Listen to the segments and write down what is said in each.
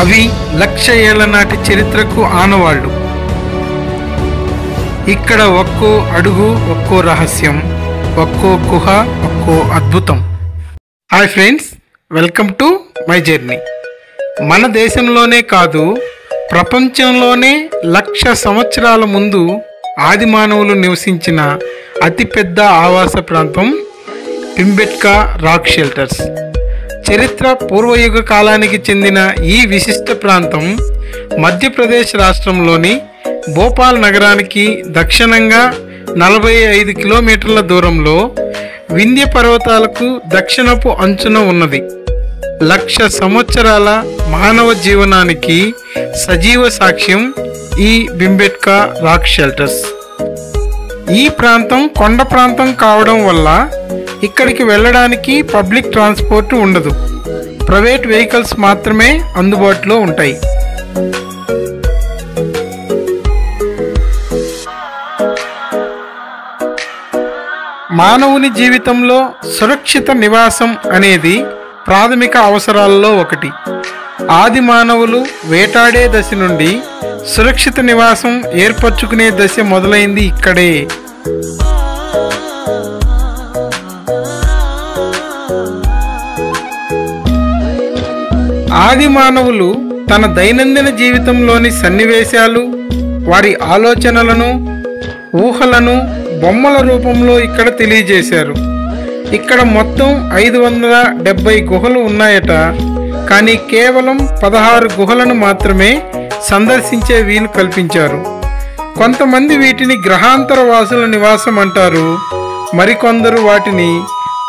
అవి లక్ష ఏళ్ల నాటి చరిత్రకు ఆనవాళ్లు. ఇక్కడ ఒక్కో అడుగు ఒక్కో రహస్యం, ఒక్కో గుహ ఒక్కో అద్భుతం. Hi friends, welcome to my journey. మన దేశంలోనే కాదు, ప్రపంచంలోనే 1,00,000 సంవత్సరాల ముందు ఆది మానవులు నివసించిన అతిపెద్ద ఆవాస ప్రాంతం భింబెట్కా రాక్ షెల్టర్స్. చరిత్ర పూర్వయుగ కాలానికి చెందిన ఈ విశిష్ట ప్రాంతం మధ్యప్రదేశ్ రాష్ట్రంలోని భోపాల్ నగరానికి దక్షిణంగా 45 కిలోమీటర్ల దూరంలో వింధ్య పర్వతాలకు దక్షిణపు అంచున ఉన్నది. 1,00,000 సంవత్సరాల మానవ జీవనానికి సజీవ సాక్ష్యం ఈ భింబెట్కా రాక్ షెల్టర్స్. ఈ ప్రాంతం కొండ ప్రాంతం కావడం వల్ల ఇక్కడికి వెళ్ళడానికి పబ్లిక్ ట్రాన్స్పోర్ట్ ఉండదు. ప్రైవేట్ వెహికల్స్ మాత్రమే అందుబాటులో ఉంటాయి. మానవుని జీవితంలో సురక్షిత నివాసం అనేది ప్రాథమిక అవసరాలలో ఒకటి. ఆది మానవులు వేటాడే దశ నుండి సురక్షిత నివాసం ఏర్పరచుకునే దశ మొదలైంది ఇక్కడే. ఆది మానవులు తన దైనందిన జీవితంలోని సన్నివేశాలు, వారి ఆలోచనలను, ఊహలను బొమ్మల రూపంలో ఇక్కడ తెలియజేశారు. ఇక్కడ మొత్తం 570 గుహలు ఉన్నాయట. కానీ కేవలం 16 గుహలను మాత్రమే సందర్శించే వీలు కల్పించారు. కొంతమంది వీటిని గ్రహాంతర వాసుల నివాసం అంటారు. మరికొందరు వాటిని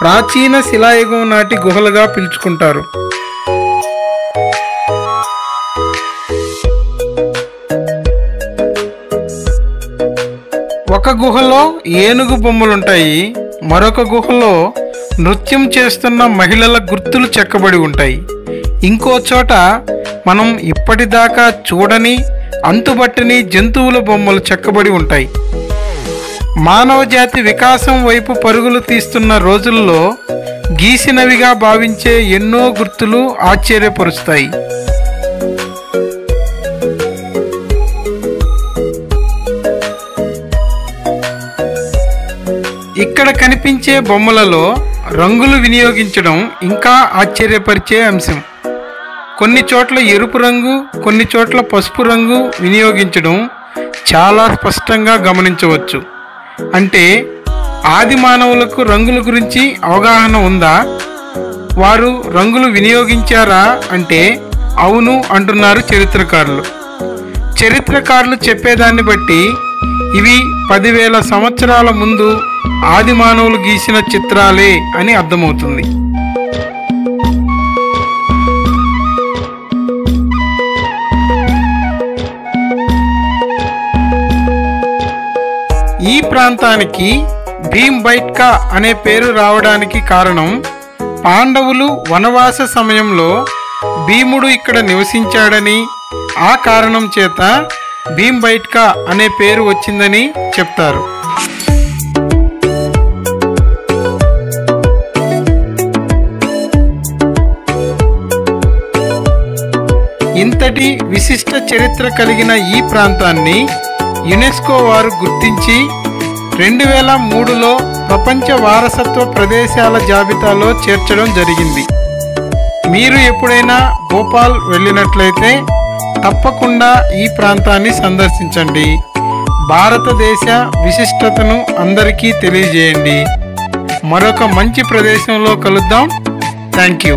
ప్రాచీన శిలాయుగం నాటి గుహలుగా పిలుచుకుంటారు. ఒక గుహలో ఏనుగు బొమ్మలుంటాయి, మరొక గుహలో నృత్యం చేస్తున్న మహిళల గుర్తులు చెక్కబడి ఉంటాయి. ఇంకో చోట మనం ఇప్పటిదాకా చూడని అంతుబట్టని జంతువుల బొమ్మలు చెక్కబడి ఉంటాయి. మానవ జాతి వికాసం వైపు పరుగులు తీస్తున్న రోజుల్లో గీసినవిగా భావించే ఎన్నో గుర్తులు ఆశ్చర్యపరుస్తాయి. ఇక్కడ కనిపించే బొమ్మలలో రంగులు వినియోగించడం ఇంకా ఆశ్చర్యపరిచే అంశం. కొన్ని చోట్ల ఎరుపు రంగు, కొన్ని చోట్ల పసుపు రంగు వినియోగించడం చాలా స్పష్టంగా గమనించవచ్చు. అంటే ఆది మానవులకు రంగుల గురించి అవగాహన ఉందా? వారు రంగులు వినియోగించారా అంటే అవును అంటున్నారు చరిత్రకారులు. చరిత్రకారులు చెప్పేదాన్ని బట్టి ఇవి 10,000 సంవత్సరాల ముందు ఆది మానవులు గీసిన చిత్రాలే అని అర్థమవుతుంది. ఈ ప్రాంతానికి భీంబెట్కా అనే పేరు రావడానికి కారణం పాండవులు వనవాస సమయంలో భీముడు ఇక్కడ నివసించాడని, ఆ కారణం చేత భీంబెట్కా అనే పేరు వచ్చిందని చెప్తారు. ఇంతటి విశిష్ట చరిత్ర కలిగిన ఈ ప్రాంతాన్ని యునెస్కో వారు గుర్తించి 2003లో ప్రపంచ వారసత్వ ప్రదేశాల జాబితాలో చేర్చడం జరిగింది. మీరు ఎప్పుడైనా భోపాల్ వెళ్ళినట్లయితే తప్పకుండా ఈ ప్రాంతాన్ని సందర్శించండి. భారతదేశ విశిష్టతను అందరికీ తెలియజేయండి. మరొక మంచి ప్రదేశంలో కలుద్దాం. Thank you.